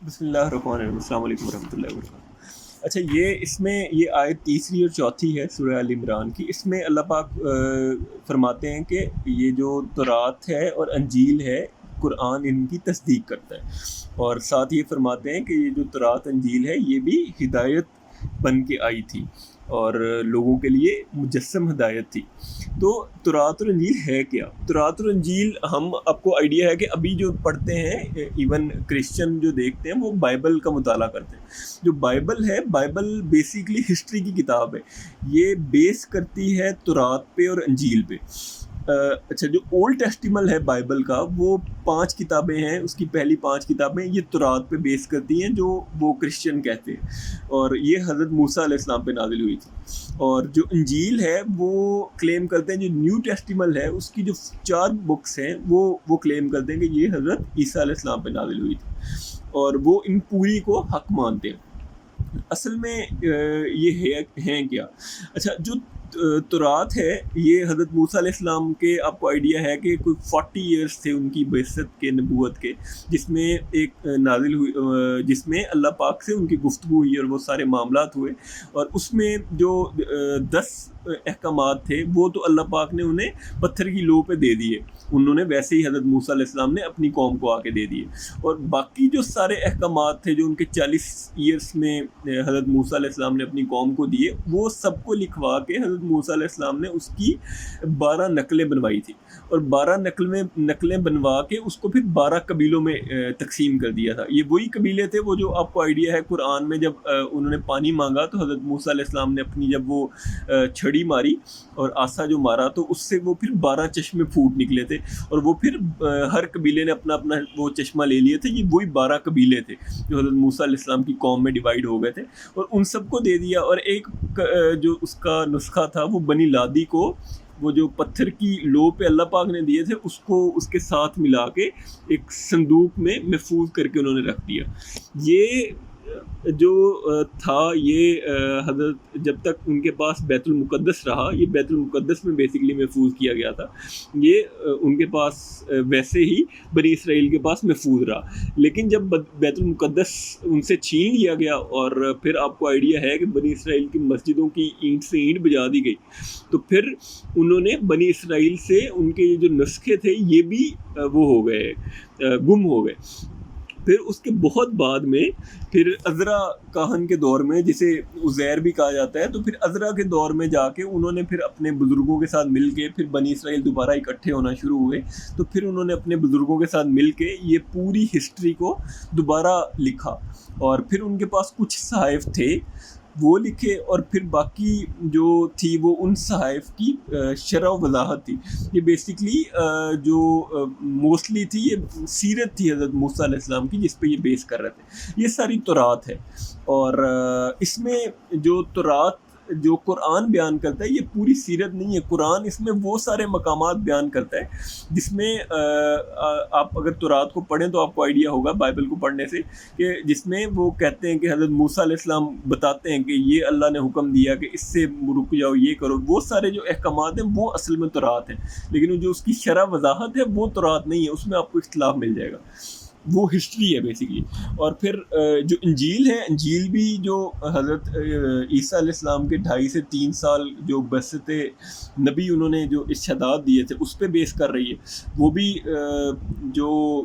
بسم اللہ الرحمن الرحیم، السلام علیکم ورحمۃ اللہ وبرکاتہ۔ اچھا، یہ آیت تیسری اور چوتھی ہے سورہ آل عمران کی۔ اس میں اللہ پاک فرماتے ہیں کہ یہ جو تورات ہے اور انجیل ہے، قرآن ان کی تصدیق کرتا ہے، اور ساتھ یہ فرماتے ہیں کہ یہ جو تورات انجیل ہے یہ بھی ہدایت بن کے آئی تھی اور لوگوں کے لیے مجسم ہدایت تھی۔ تو تورات اور انجیل ہے کیا؟ تورات اور انجیل، ہم آپ کو آئیڈیا ہے کہ ابھی جو پڑھتے ہیں، ایون کرسچن جو دیکھتے ہیں، وہ بائبل کا مطالعہ کرتے ہیں۔ جو بائبل ہے، بائبل بیسیکلی ہسٹری کی کتاب ہے۔ یہ بیس کرتی ہے تورات پہ اور انجیل پہ۔ اچھا، جو اولڈ ٹیسٹیمل ہے بائبل کا، وہ 5 کتابیں ہیں۔ اس کی پہلی 5 کتابیں یہ تورات پہ بیس کرتی ہیں، جو وہ کرسچن کہتے ہیں، اور یہ حضرت موسیٰ علیہ السلام پہ نازل ہوئی تھی۔ اور جو انجیل ہے وہ کلیم کرتے ہیں، جو نیو ٹیسٹیمل ہے اس کی جو 4 بکس ہیں وہ کلیم کرتے ہیں کہ یہ حضرت عیسیٰ علیہ السلام پہ نازل ہوئی تھی، اور وہ ان پوری کو حق مانتے ہیں۔ اصل میں یہ ہیں کیا؟ اچھا، جو تورات ہے، یہ حضرت موسیٰ علیہ السلام کے، آپ کو آئیڈیا ہے کہ کوئی 40 ایئرس تھے ان کی بعثت کے، نبوت کے، جس میں ایک نازل ہوئی، جس میں اللہ پاک سے ان کی گفتگو ہوئی اور وہ سارے معاملات ہوئے، اور اس میں جو 10 احکامات تھے وہ تو اللہ پاک نے انہیں پتھر کی لو پہ دے دیے، انہوں نے ویسے ہی حضرت موسیٰ علیہ السلام نے اپنی قوم کو آ کے دے دیے۔ اور باقی جو سارے احکامات تھے جو ان کے 40 ایئرس میں حضرت موسیٰ علیہ السلام نے اپنی قوم کو دیے، وہ سب کو لکھوا کے حضرت موسیٰ علیہ السلام نے اس کی 12 نقلیں بنوائی تھی، اور 12 نقلیں بنوا کے اس کو پھر 12 قبیلوں میں تقسیم کر دیا تھا۔ یہ وہی قبیلے تھے وہ جو آپ کو آئیڈیا ہے قرآن میں، جب انہوں نے پانی مانگا تو حضرت موسیٰ علیہ السلام نے اپنی جب وہ چھڑی ماری اور آسا جو مارا، تو اس سے وہ پھر 12 چشمے پھوٹ نکلے تھے، اور وہ پھر ہر قبیلے نے اپنا اپنا وہ چشمہ لے لیے تھے۔ یہ وہی 12 قبیلے تھے جو حضرت موسیٰ علیہ السلام کی قوم میں ڈیوائیڈ ہو گئے تھے، اور ان سب کو دے دیا۔ اور ایک جو اس کا نسخہ تھا، وہ بنی لادی کو، وہ جو پتھر کی لو پہ اللہ پاک نے دیے تھے، اس کو اس کے ساتھ ملا کے ایک صندوق میں محفوظ کر کے انہوں نے رکھ دیا۔ یہ جو تھا، یہ حضرت جب تک ان کے پاس بیت المقدس رہا، یہ بیت المقدس میں بیسیکلی محفوظ کیا گیا تھا۔ یہ ان کے پاس ویسے ہی بنی اسرائیل کے پاس محفوظ رہا، لیکن جب بیت المقدس ان سے چھین لیا گیا، اور پھر آپ کو آئیڈیا ہے کہ بنی اسرائیل کی مسجدوں کی اینٹ سے اینٹ بجا دی گئی، تو پھر انہوں نے بنی اسرائیل سے ان کے جو نسخے تھے یہ بھی وہ ہو گئے، گم ہو گئے۔ پھر اس کے بہت بعد میں، پھر عزرا کاہن کے دور میں، جسے عزیر بھی کہا جاتا ہے، تو پھر عزرا کے دور میں جا کے انہوں نے پھر اپنے بزرگوں کے ساتھ مل کے پھر بنی اسرائیل دوبارہ اکٹھے ہونا شروع ہوئے، تو پھر انہوں نے اپنے بزرگوں کے ساتھ مل کے یہ پوری ہسٹری کو دوبارہ لکھا، اور پھر ان کے پاس کچھ صحائف تھے وہ لکھے، اور پھر باقی جو تھی وہ ان صحائف کی شرح و وضاحت تھی۔ یہ بیسیکلی جو موسٹلی تھی، یہ سیرت تھی حضرت موسیٰ علیہ السلام کی، جس پہ یہ بیس کر رہے تھے۔ یہ ساری تورات ہے، اور اس میں جو تورات جو قرآن بیان کرتا ہے، یہ پوری سیرت نہیں ہے۔ قرآن اس میں وہ سارے مقامات بیان کرتا ہے جس میں آپ اگر تورات کو پڑھیں تو آپ کو آئیڈیا ہوگا بائبل کو پڑھنے سے، کہ جس میں وہ کہتے ہیں کہ حضرت موسیٰ علیہ السلام بتاتے ہیں کہ یہ اللہ نے حکم دیا کہ اس سے رک جاؤ، یہ کرو۔ وہ سارے جو احکامات ہیں وہ اصل میں تورات ہیں، لیکن جو اس کی شرح وضاحت ہے وہ تورات نہیں ہے، اس میں آپ کو اختلاف مل جائے گا۔ وہ ہسٹری ہے بیسیکلی۔ اور پھر جو انجیل ہے، انجیل بھی جو حضرت عیسیٰ علیہ السلام کے 2.5 سے 3 سال جو بعثت نبی انہوں نے جو ارشادات دیے تھے اس پہ بیس کر رہی ہے۔ وہ بھی جو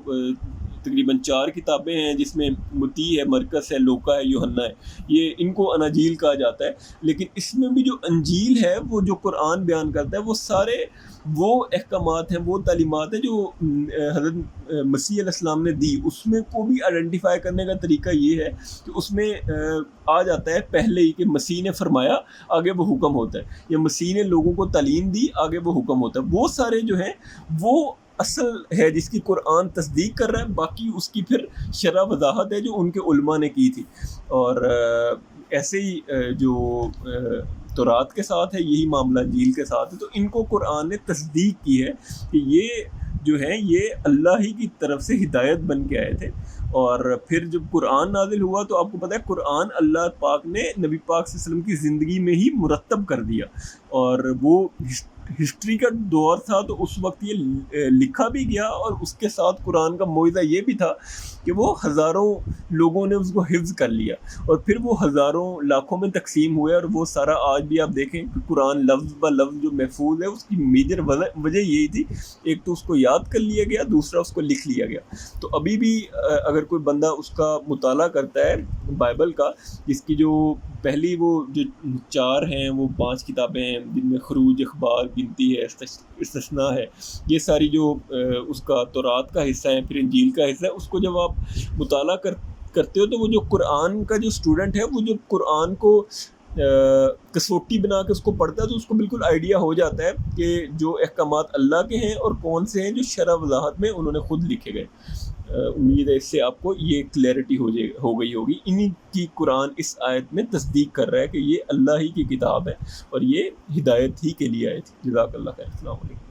تقریباً 4 کتابیں ہیں، جس میں متی ہے، مرکز ہے، لوکا ہے، یوحنا ہے، یہ ان کو اناجیل کہا جاتا ہے۔ لیکن اس میں بھی جو انجیل ہے، وہ جو قرآن بیان کرتا ہے، وہ سارے وہ احکامات ہیں، وہ تعلیمات ہیں جو حضرت مسیح علیہ السلام نے دی۔ اس میں کو بھی آئیڈینٹیفائی کرنے کا طریقہ یہ ہے کہ اس میں آ جاتا ہے پہلے ہی کہ مسیح نے فرمایا، آگے وہ حکم ہوتا ہے، یا مسیح نے لوگوں کو تعلیم دی، آگے وہ حکم ہوتا ہے۔ وہ سارے جو ہیں وہ اصل ہے جس کی قرآن تصدیق کر رہا ہے، باقی اس کی پھر شرح وضاحت ہے جو ان کے علماء نے کی تھی۔ اور ایسے ہی جو تورات کے ساتھ ہے، یہی معاملہ انجیل کے ساتھ ہے۔ تو ان کو قرآن نے تصدیق کی ہے کہ یہ جو ہے یہ اللہ ہی کی طرف سے ہدایت بن کے آئے تھے۔ اور پھر جب قرآن نازل ہوا تو آپ کو پتہ ہے قرآن اللہ پاک نے نبی پاک صلی اللہ علیہ وسلم کی زندگی میں ہی مرتب کر دیا، اور وہ ہسٹری کا دور تھا تو اس وقت یہ لکھا بھی گیا، اور اس کے ساتھ قرآن کا معجزہ یہ بھی تھا کہ وہ ہزاروں لوگوں نے اس کو حفظ کر لیا، اور پھر وہ ہزاروں لاکھوں میں تقسیم ہوئے، اور وہ سارا آج بھی آپ دیکھیں کہ قرآن لفظ ب لفظ جو محفوظ ہے، اس کی میجر وجہ یہی تھی، ایک تو اس کو یاد کر لیا گیا، دوسرا اس کو لکھ لیا گیا۔ تو ابھی بھی اگر کوئی بندہ اس کا مطالعہ کرتا ہے بائبل کا، جس کی جو پہلی وہ جو 4 ہیں، وہ 5 کتابیں ہیں جن میں خروج، اخبار، گنتی ہے، استثناء ہے، یہ ساری جو اس کا تورات کا حصہ ہے، پھر انجیل کا حصہ ہے، اس کو جب آپ مطالعہ کرتے ہو تو وہ جو قرآن کا جو اسٹوڈنٹ ہے، وہ جو قرآن کو کسوٹی بنا کے اس کو پڑھتا ہے، تو اس کو بالکل آئیڈیا ہو جاتا ہے کہ جو احکامات اللہ کے ہیں اور کون سے ہیں جو شرع وضاحت میں انہوں نے خود لکھے گئے۔ امید ہے اس سے آپ کو یہ کلیئرٹی ہو گئی ہوگی۔ انہی کی قرآن اس آیت میں تصدیق کر رہا ہے کہ یہ اللہ ہی کی کتاب ہے اور یہ ہدایت ہی کے لیے آئی تھی۔ جزاک اللہ خیر۔ السلام علیکم۔